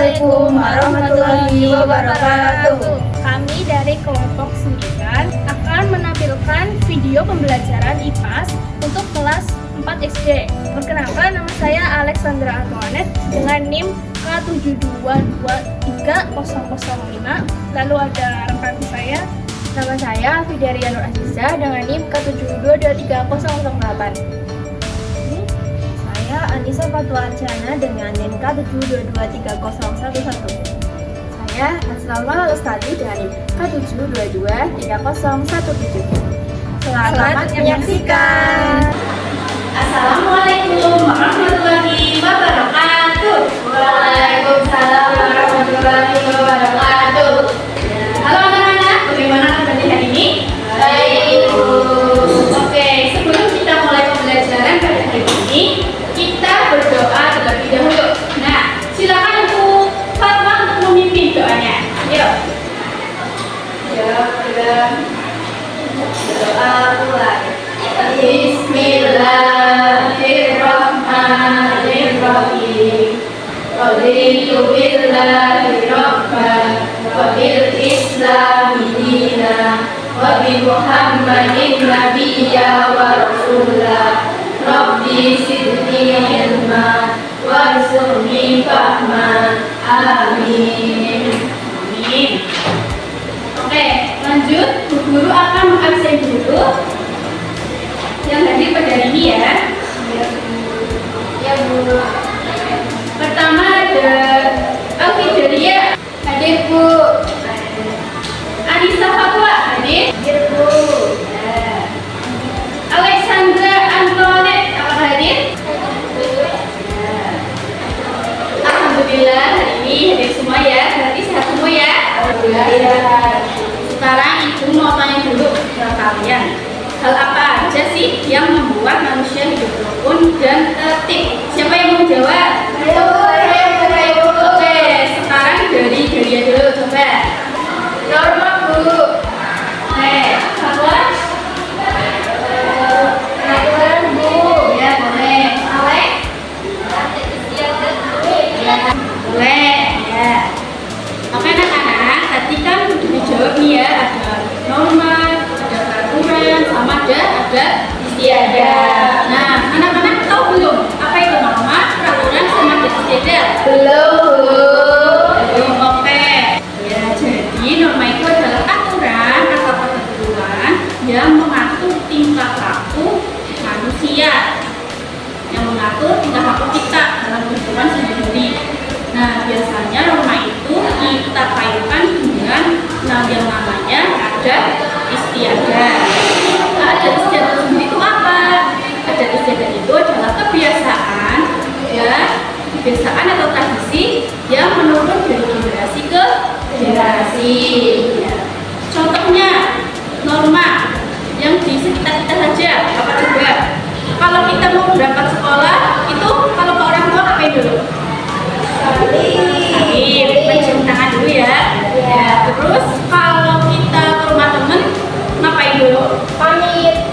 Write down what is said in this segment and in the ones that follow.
Assalamualaikum warahmatullahi wabarakatuh. Kami dari kelompok 9 akan menampilkan video pembelajaran IPAS untuk kelas 4 SD. Perkenalkan, nama saya Alexandra Antoinette dengan NIM K7223005. Lalu ada rekan saya, nama saya Fidaria Nur Aziza dengan NIM K7223008. Saya Anissa Fatua Arjana dengan NIM K7223011. Saya Asrama Lestari dengan NIM K7223017. Selamat menyaksikan. Assalamualaikum warahmatullahi wabarakatuh. Waalaikumsalam warahmatullahi wabarakatuh. Halo anak-anak, bagaimana kabarnya hari ini? Baik, Bu. Oke, sebelum kita mulai pembelajaran pada hari ini, kita berdoa terlebih dahulu. Nah, silakan Ibu Fatwa untuk memimpin doanya. Yuk. Doa mulai. Bismillahirrahmanirrahim. Raditu billahi rabban wa bil islami dinan wa bi Muhammadin nabiyya wa rasulah. Rabbi zidni ilma warzuqni fahman. Amin. Amin. Oke, lanjut. Bu Guru akan mengabsen dulu yang hadir pada hari ini ya. Ya Bu. Pertama ada Alfidaria, hadir Bu. Anissa Fatwa, hadir Bu. Alexandra Antoinette, apakah hadir? Alhamdulillah hari ini hadir semua ya. Berarti sehat semua ya. Alhamdulillah ya. Sekarang Ibu mau tanya dulu ke kalian. Hal apa aja sih yang membuat manusia hidup rukun dan tertib? Siapa yang mau jawab? Ayo, Oke, sekarang dari Daria dulu coba. Norma Bu. Fatwa? Peraturan Bu. Ya boleh. Alex? Ya boleh. Ya. Oke anak-anak, tadi kan udah dijawab nih ya, ada norma, sama ada istiadat. Nah, anak-anak tahu belum apa itu norma, peraturan sama istiadat? Belum. Oke. Ya, jadi norma itu adalah aturan atau ketentuan yang mengatur tingkah laku manusia, yang mengatur tingkah laku kita dalam kehidupan sehari-hari. Nah, biasanya norma itu kita kaitkan dengan yang namanya adat istiadat. Adat istiadat sendiri itu apa? Adat istiadat itu adalah kebiasaan atau tradisi yang menurun dari generasi ke generasi. Contohnya norma yang di sekitar kita saja. Apa coba? Kalau kita mau berangkat sekolah, itu kalau ke orang tua ngapain dulu? Mencium tangan dulu ya. Terus kalau kita ke rumah temen ngapain dulu? Pamit,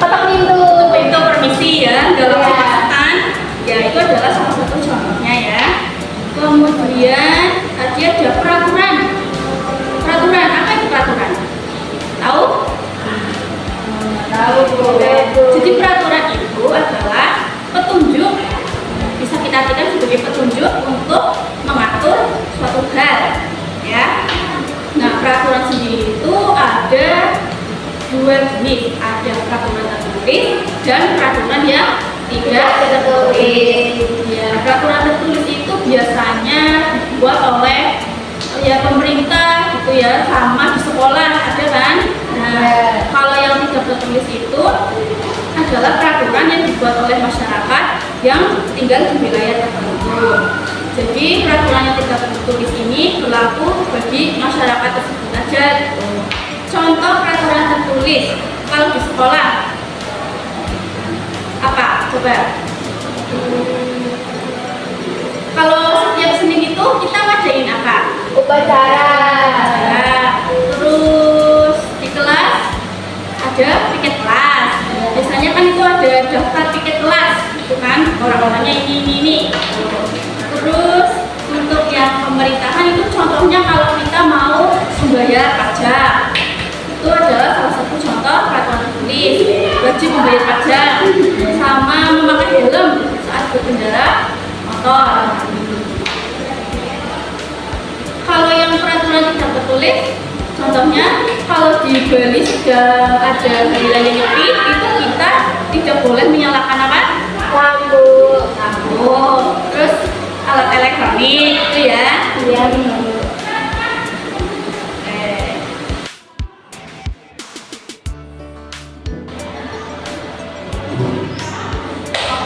ketok pintu, permisi ya, dalam kesempatan. Ya itu adalah salah satu contohnya ya. Kemudian tadi ada peraturan. Peraturan apa itu peraturan? Tahu? Tahu. Jadi peraturan itu adalah petunjuk, bisa kita artikan sebagai petunjuk untuk mengatur suatu hal ya. Nah, peraturan sendiri itu ada dua jenis, ada peraturan tertulis dan peraturan yang tidak tertulis. Ya, peraturan tertulis itu biasanya dibuat oleh pemerintah gitu ya, sama di sekolah ada kan. Nah, kalau yang tidak tertulis itu adalah peraturan yang dibuat oleh masyarakat yang tinggal di wilayah tertentu. Jadi peraturan yang tidak tertulis ini berlaku bagi masyarakat tersebut saja. Contoh peraturan tertulis kalau di sekolah apa? Coba. Kalau setiap Senin itu kita ngadain apa? Upacara. Terus di kelas ada piket kelas. Biasanya kan itu ada daftar piket kelas, itu kan orang-orangnya ini. Terus untuk yang contohnya kalau kita mau membayar pajak, itu adalah salah satu contoh peraturan tertulis. Wajib membayar pajak sama memakai helm saat berkendara motor. Kalau yang peraturan tidak tertulis, contohnya kalau di Bali sudah ada hari raya Nyepi, itu kita tidak boleh menyalakan apa? Lampu. Terus alat elektronik itu ya. Iya, benar.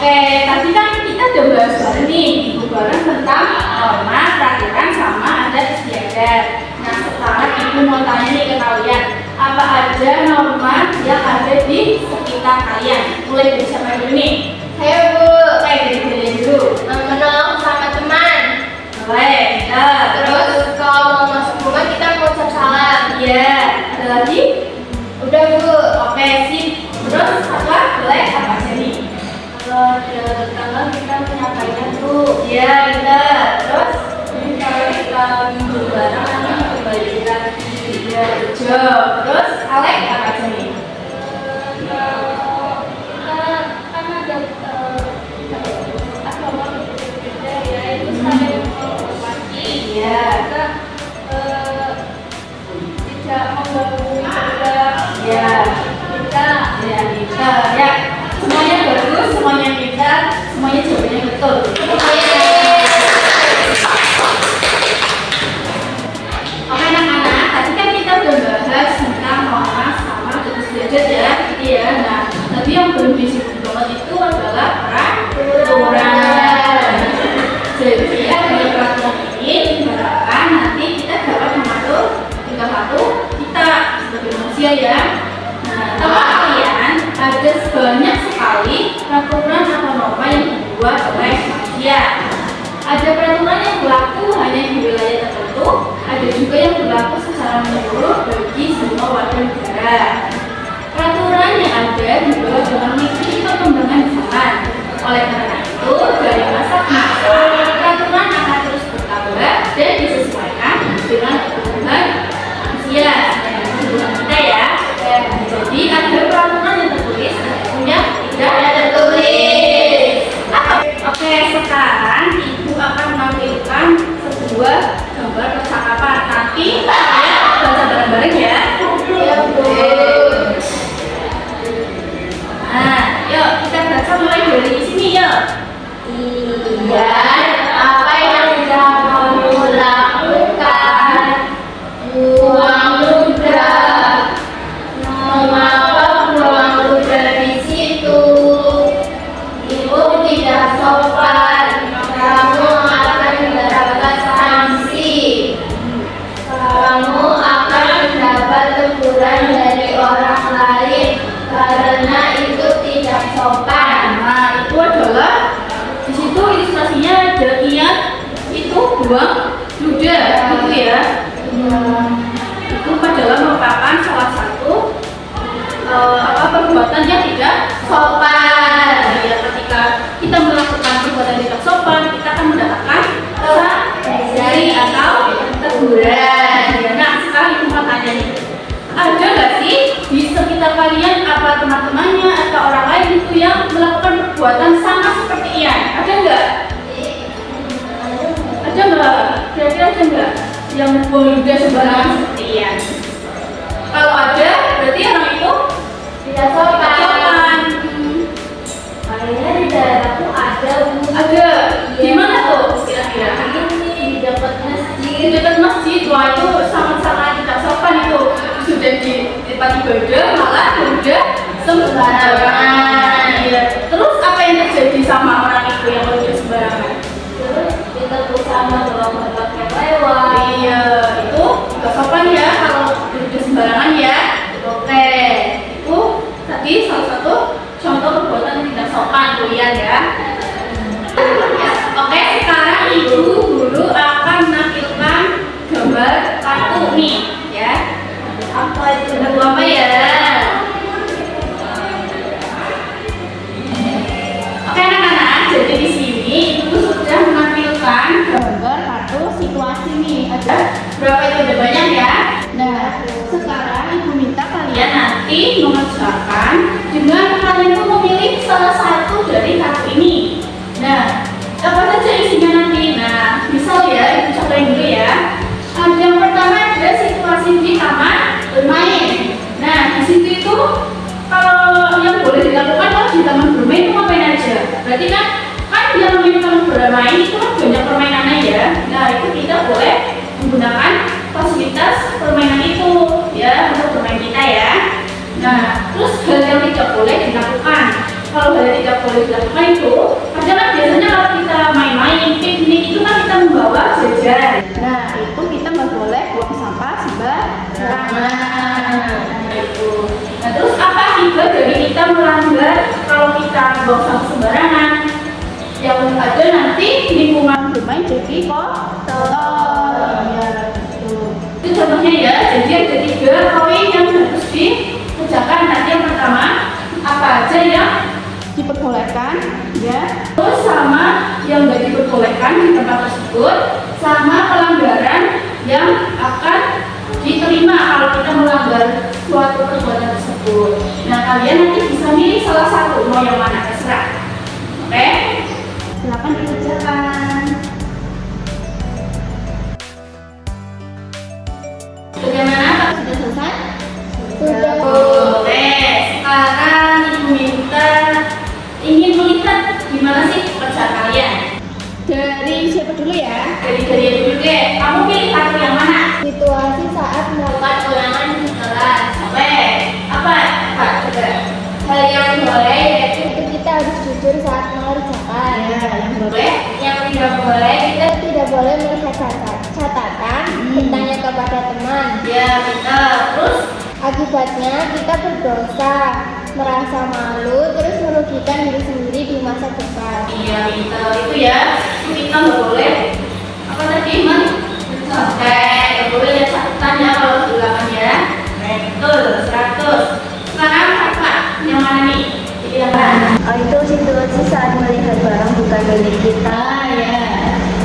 Oke, tadi kan kita udah bahas bareng nih, bareng tentang norma, peraturan, sama adat istiadat. Nah, sekarang ibu mau tanya nih ke kalian, apa aja norma yang ada di sekitar kalian? Mulai dari siapa dulu nih? Saya Bu, Oke, dari kalian dulu. menolong sama teman. Boleh, kita. Terus kalau mau masuk rumah kita mengucap salam. Iya, ada lagi? Udah Bu. Oke, sip. Terus apa? Boleh apa aja nih? Kalau ada tetangga kita menyampaikan Bu. Iya, kita. Terus? Kalau kita minggu barang nanti kembali lagi. Iya, job. Terus Alek apa aja nih? Kita kan ada agama berbeda ya, itu saling menghormati. Iya. Kita tidak mengganggu ibadah. Iya. Kita Ya, kita. Ya, semuanya bagus, semuanya pintar, semuanya jawabannya betul. Oke anak-anak, tadi kan kita udah bahas tentang norma sama adat istiadat ya, gitu ya. Nah, tadi yang belum disebut banget itu adalah peraturan. Jadi dengan peraturan ini diharapkan nanti kita dapat mengatur tingkah laku kita sebagai manusia ya. Nah, tahu kalian ada banyak sekali peraturan atau norma yang dibuat oleh manusia. Ada peraturan yang berlaku hanya di wilayah tertentu, ada juga yang berlaku secara menyeluruh bagi semua warga negara. Peraturan yang ada dibuat dengan mengikuti perkembangan zaman. Oleh karena itu, dari masa ke masa, peraturan akan terus bertambah dan disesuaikan dengan kebutuhan manusia dan kebutuhan kita ya. Jadi ada peraturan yang tertulis, ada pun yang tidak tertulis. Oke, sekarang ibu akan menampilkan sebuah gambar percakapan. Tapi kalian baca bareng-bareng ya. ya Bu. Nah, yuk kita baca mulai dari sini yuk. Iya, apa yang sudah kamu lakukan? Buang ludah. Mengapa buang ludah di situ? Itu tidak sopan. Kamu akan mendapat sanksi. Kamu akan mendapat teguran dari orang lain karena itu tidak sopan. Nah, itu adalah di situ ilustrasinya ada iat itu buang ludah gitu ya. Itu adalah merupakan salah satu perbuatan yang tidak sopan. Ya, ketika kita melakukan perbuatan tidak sopan, kita akan mendapatkan sanksi atau teguran. Ya, nah, sekarang ibu mau tanya nih, ada nggak sih di sekitar kalian apa teman-temannya atau orang lain itu yang melakukan perbuatan sama seperti Ian? Ada nggak? Ada nggak? Kira-kira ada nggak yang buang ludah sembarangan seperti Ian? Kalau ada, berarti orang itu Tidak sopan. sopan. Kayaknya di daerahku ada Bu. Ada. Di mana tuh kira-kira? Ini di dekat Di masjid. dekat masjid. Wah, itu sangat-sangat tidak sopan itu. Sudah di tempat ibadah malah ludah sembarangan. Iya. Terus apa yang terjadi sama orang itu yang ludah sembarangan? Terus kita bersama dalam tempat yang lewat. Iya, itu nggak sopan ya kalau ludah sembarangan ya. Oke, itu tadi salah satu contoh perbuatan yang tidak sopan kalian ya. Oke, sekarang ibu guru akan menampilkan gambar kartu nih ya. Apa itu? Kartu apa ya? Oke anak-anak, jadi di sini ibu sudah menampilkan gambar kartu situasi nih. Ada Berapa itu udah banyak ya? Nah, sekarang ibu minta kalian nanti mengerjakan dengan kalian tuh memilih salah satu dari kartu ini. Nah, apa saja isinya nanti? Nah, misal ya, ibu contohin dulu ya. Yang pertama ada situasi di taman bermain. Nah, di situ itu kalau yang boleh dilakukan kalau di taman bermain itu ngapain aja? Berarti kan yang namanya taman bermain itu kan banyak permainannya ya. Nah, itu kita boleh menggunakan fasilitas permainan itu ya untuk bermain kita ya. Nah, terus hal yang tidak boleh dilakukan. Kalau hal yang tidak boleh dilakukan itu, kadang kan biasanya kalau kita main-main, piknik itu kan kita membawa jajan. Nah, itu kita nggak boleh buang sampah sembarangan. Nah, terus apa akibat dari kita melanggar kalau kita buang sampah sembarangan? Yang ada nanti lingkungan bermain jadi kotor. Ya, itu contohnya ya. Jadi ada 3 poin yang harus dikerjakan. Nanti yang pertama apa aja yang diperbolehkan ya, terus sama yang nggak diperbolehkan di tempat tersebut, sama pelanggaran yang akan diterima kalau kita melanggar suatu perbuatan tersebut. Nah, kalian nanti bisa milih salah satu, mau yang mana terserah. Oke? Silakan dikerjakan. Bagaimana? Apakah sudah selesai? Sudah. Oke, sekarang ibu minta ingin melihat gimana sih pekerjaan kalian. Dari siapa dulu ya? Dari dulu deh. Kamu pilih kartu yang mana? Situasi saat melakukan Ulangan di kelas. Oke. Apa? Apa? Coba. Hal yang boleh yaitu itu kita harus jujur saat mengerjakan. ya, yang boleh, yang tidak boleh kita Kita tidak boleh melihat catatan, bertanya kepada teman. ya kita terus Akibatnya kita berdosa, merasa malu, terus merugikan diri sendiri di masa depan. iya kita itu ya kita nggak boleh apa tadi man sampai nggak boleh lihat catatan ya kalau silakan ya. Betul 100. Sekarang apa yang mana nih? Jadi yang mana? Itu situasi saat melihat barang bukan milik kita. Ya.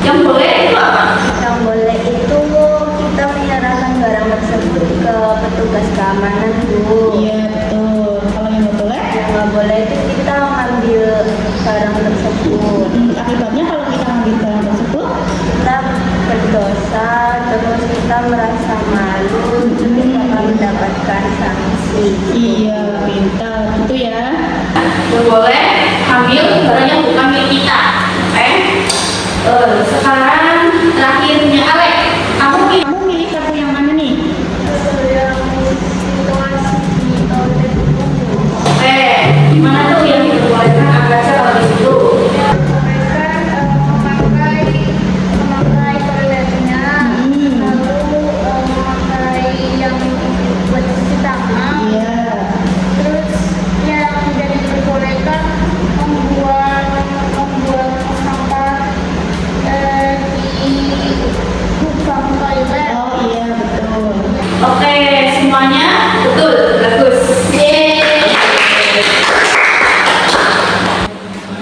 Yang boleh itu apa? Yang boleh itu kita menyerahkan barang tersebut ke petugas keamanan dulu. Iya betul. Kalau yang nggak boleh? Yang nggak boleh itu kita mengambil barang tersebut. Akibatnya kalau kita ambil barang tersebut Kita berdosa, terus kita merasa malu, terus kita akan mendapatkan sanksi. iya pintar gitu ya. Nggak boleh ambil barang yang bukan milik kita. Oke? Sekarang terakhirnya Alek. Kamu milih kartu yang mana nih? Yang situasi di toilet itu. Oke, gimana tuh yang diperbolehkan apa aja kalau di situ? Memakai toiletnya, lalu memakai yang buat cuci tangan. Iya. Terus yang tidak diperbolehkan membuang sampah di lubang toilet. Oh iya betul. Oke, semuanya betul, bagus.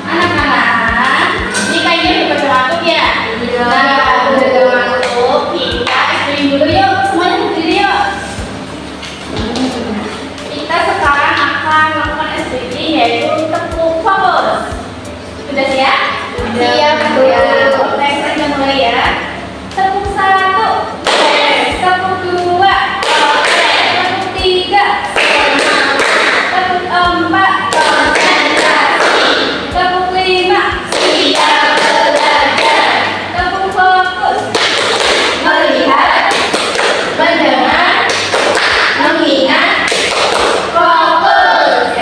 Anak-anak, ini kayaknya udah pada ngantuk ya? Iya. Nah, udah ngantuk, kita explain dulu yuk. Semuanya berdiri yuk. Kita sekarang akan melakukan SBD yaitu tepuk fokus. Sudah siap? Siap, Bu. Oke, kita mulai ya. Tepuk 1, tepuk 2, tepuk 3, tepuk 4, tepuk 5, tepuk fokus, melihat, mendengar, mengingat, fokus.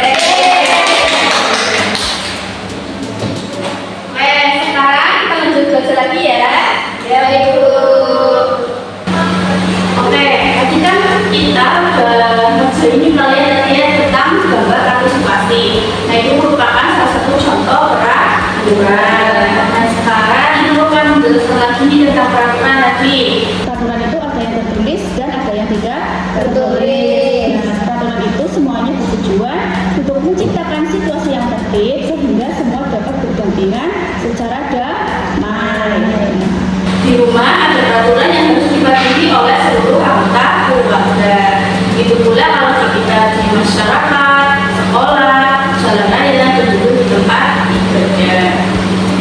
Oke, sekarang kita lanjut belajar lagi ya. Ya, Ibu. Oke, tadi kan kita ngerjain kalian latihan tentang gambar partisipasi. Nah, itu merupakan salah satu contoh peraturan. Nah, sekarang ini akan menjelaskan lagi tentang peraturan tadi. Peraturan itu ada yang tertulis dan ada yang tidak tertulis. Nah, peraturan itu semuanya bertujuan untuk menciptakan situasi yang tertib sehingga semua dapat berdampingan secara damai. Di rumah ada peraturan yang harus kita dipatuhi oleh seluruh anggota keluarga. Itu pula kalau kita di masyarakat, sekolah, jalan raya, dan juga di tempat ibadah.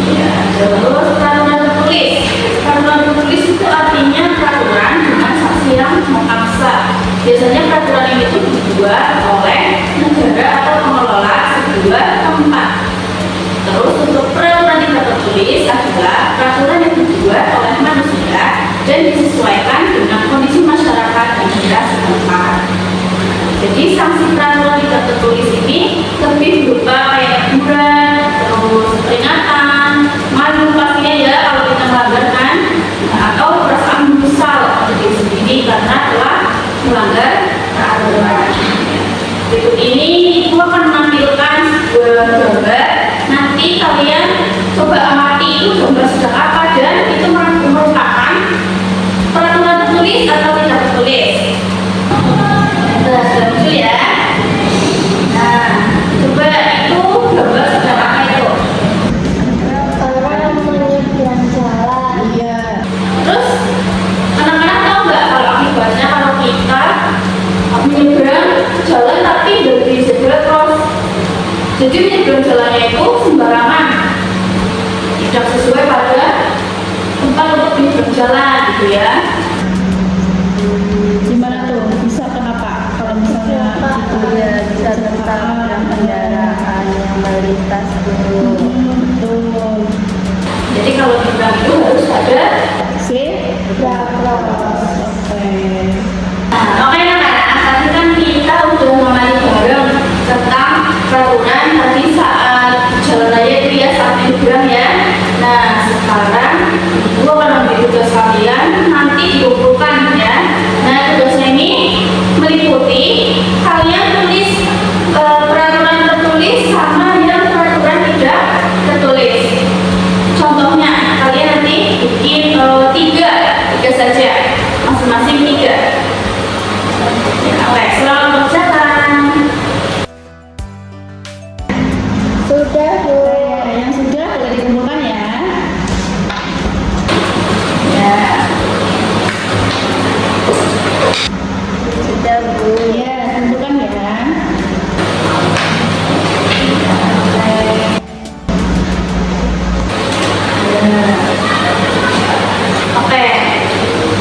Ya, terus peraturan tertulis. Peraturan tertulis itu artinya peraturan dengan sanksi yang memaksa. Biasanya peraturan ini itu dibuat oleh negara atau pengelola sebuah tempat. Terus untuk peraturan tidak tertulis adalah peraturan yang dibuat oleh manusia dan disesuaikan dengan kondisi masyarakat di daerah setempat. Jadi sanksi peraturan tidak tertulis ini lebih berupa kayak teguran, terus peringatan, malu pastinya ya kalau kita melanggar atau perasaan menyesal diri sendiri karena telah melanggar peraturan. Berikut ini ibu akan menampilkan sebuah gambar. Nanti kalian coba amati itu gambar sejak apa dan itu merupakan peraturan tertulis atau tidak tertulis. Sudah muncul ya. Nah, coba itu gambar sejak apa itu? Orang menyeberang jalan. Iya. Terus anak-anak tahu nggak kalau akibatnya kalau kita menyeberang jalan tapi dari zebra cross? Jadi menyeberang jalannya itu sembarangan, tidak sesuai pada tempat untuk menyeberang jalan, gitu ya. Gimana tuh? Bisa kenapa? Kalau misalnya Pak, ya bisa tentang kendaraan yang melintas dulu. betul. Jadi kalau menyeberang itu harus ada. Ya, oke. Nah, oke anak-anak, tadi kan kita udah mengamati bareng tentang peraturan tadi saat jalan raya itu ya, saat menyeberang ya. Nah, sekarang ibu akan memberi tugas kalian nanti dikumpulkan ya. Nah, tugasnya ini meliputi kalian tulis peraturan tertulis sama yang peraturan tidak tertulis. Contohnya kalian nanti bikin tiga saja, masing-masing tiga. Oke, selamat mengerjakan. Sudah, Bu. Yang sudah boleh dikumpulkan ya. Ya. Sudah, Bu. Iya, kumpulkan ya. Oke,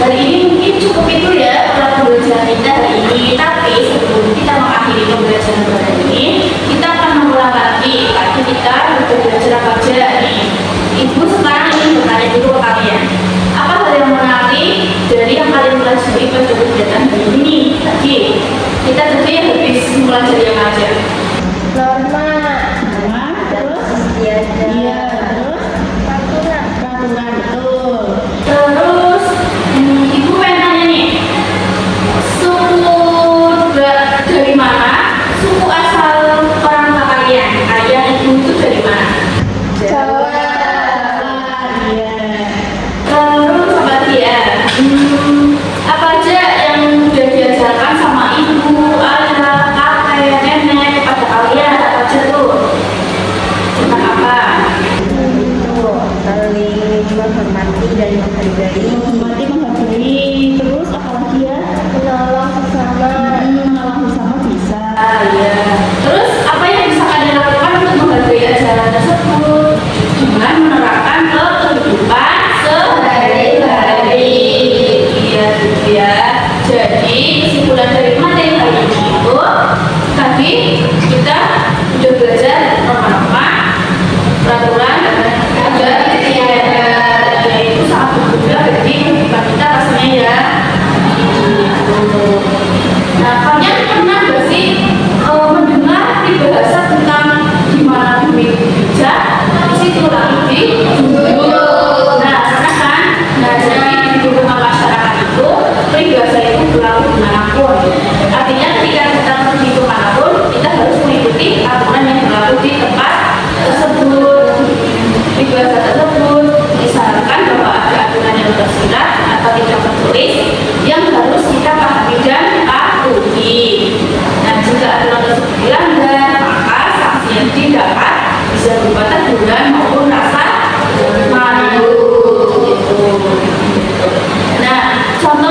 hari ini mungkin cukup itu ya pembelajaran kita hari ini. Tapi sebelum kita mengakhiri pembelajaran hari ini, kita akan mengulang lagi. Tadi kita sudah belajar apa aja nih. Ibu sekarang ingin bertanya dulu ke kalian. Apa hal yang menarik dari yang kalian pelajari pada kegiatan hari ini? Tadi kita tadi habis mempelajari yang aja. Norma. Norma, terus? Istiadat. Iya, terus? Peraturan. Peraturan, betul. Terus ibu pengen tanya nih, suku dari mana? Suku asal orang tua kalian? Kalian itu dari mana? Jawa. Iya. Terus apa dia? Apa aja yang udah diajarkan sama ibu, ayah, kakek, nenek kepada kalian? Apa aja tuh? Tentang apa? Itu saling menghormati dan menghargai. Menghormati, menghargai. Terus apa lagi ya? Menolong sesama. Menolong bersama bisa. Ya. Terus apa yang bisa kalian lakukan untuk menghargai ajaran tersebut? Dengan menerapkan ke kehidupan sehari-hari. Iya, gitu ya. Jadi kesimpulan dari materi hari ini itu tadi kita sudah belajar norma-norma, peraturan, ada istiadat, yaitu sangat berguna bagi kehidupan kita pastinya ya. Nah, kalian pernah nggak sih mendengar di bahasa tentang gimana demi bijak? Di situ lagi di judul. Nah, pernah kan? Nah, jadi di lingkungan masyarakat itu peribahasa itu berlaku dimanapun. Artinya ketika kita pergi kemanapun, kita harus mengikuti aturan yang berlaku di tempat tersebut. Peribahasa tersebut misalkan bahwa ada aturan yang tersirat atau tidak tertulis yang harus kita pahami dan patuhi. Nah, jika aturan tersebut dilanggar, maka sanksi yang didapat bisa berupa teguran maupun rasa malu. Gitu. Nah, contoh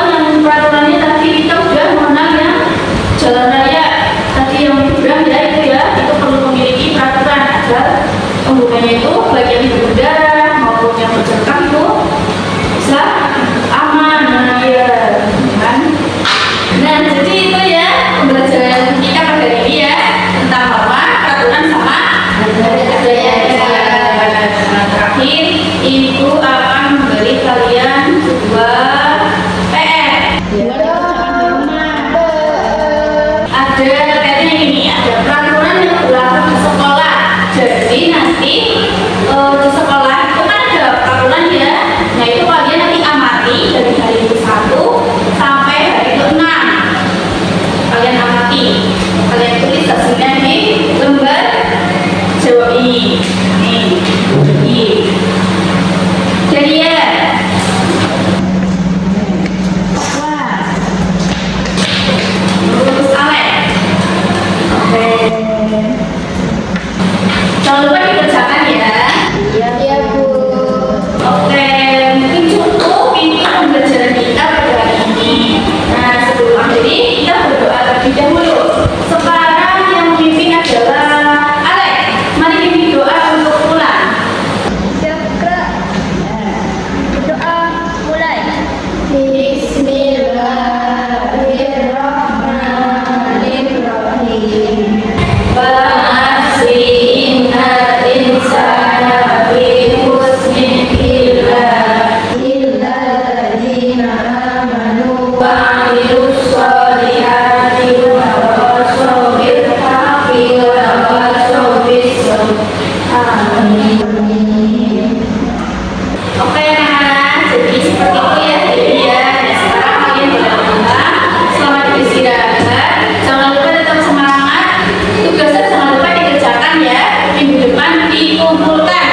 Bismillahirrahmanirrahim. Oke anak-anak, jadi seperti itu ya dia. Dan sekarang kalian boleh pulang. Selamat beristirahat. Jangan lupa tetap semangat. Tugasnya jangan lupa dikerjakan ya. Minggu depan dikumpulkan.